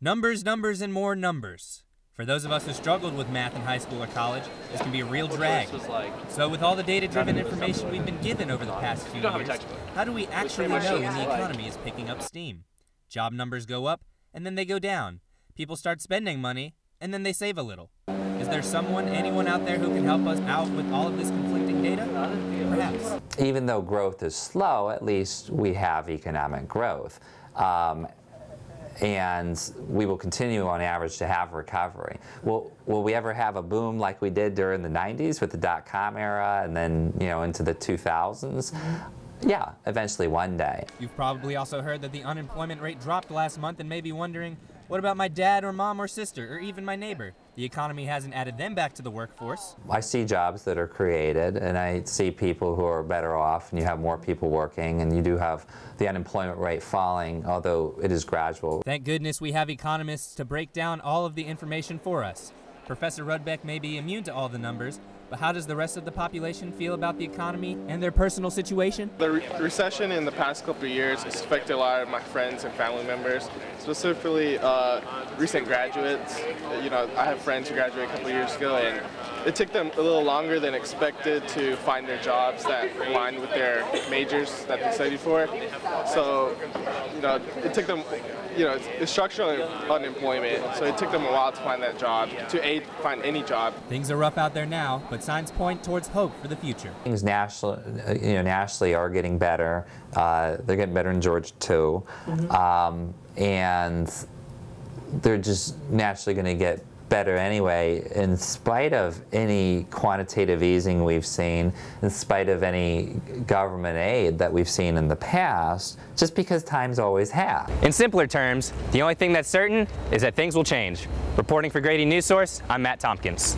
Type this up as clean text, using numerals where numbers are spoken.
Numbers, numbers, and more numbers. For those of us who struggled with math in high school or college, this can be a real drag. So with all the data-driven information we've been given over the past few years, how do we actually know when the economy is picking up steam? Job numbers go up, and then they go down. People start spending money, and then they save a little. Is there anyone out there who can help us out with all of this conflicting data? Perhaps. Even though growth is slow, at least we have economic growth. And we will continue on average to have recovery. Will we ever have a boom like we did during the 90s with the dot-com era and then into the 2000s? Yeah, eventually one day. You've probably also heard that the unemployment rate dropped last month and may be wondering, what about my dad or mom or sister or even my neighbor? The economy hasn't added them back to the workforce. I see jobs that are created, and I see people who are better off, and you have more people working, and you do have the unemployment rate falling, although it is gradual. Thank goodness we have economists to break down all of the information for us. Professor Rudbeck may be immune to all the numbers, but how does the rest of the population feel about the economy and their personal situation? The recession in the past couple of years has affected a lot of my friends and family members, specifically recent graduates. I have friends who graduated a couple of years ago, and it took them a little longer than expected to find their jobs that aligned with their majors that they studied for. So, it took them, it's structural unemployment, so it took them a while to find that job, to find any job. Things are rough out there now, but signs point towards hope for the future. Things nationally are getting better. They're getting better in Georgia too, and they're just naturally going to get better anyway, in spite of any quantitative easing we've seen, in spite of any government aid that we've seen in the past, just because times always have. In simpler terms, the only thing that's certain is that things will change. Reporting for Grady News Source, I'm Matt Tompkins.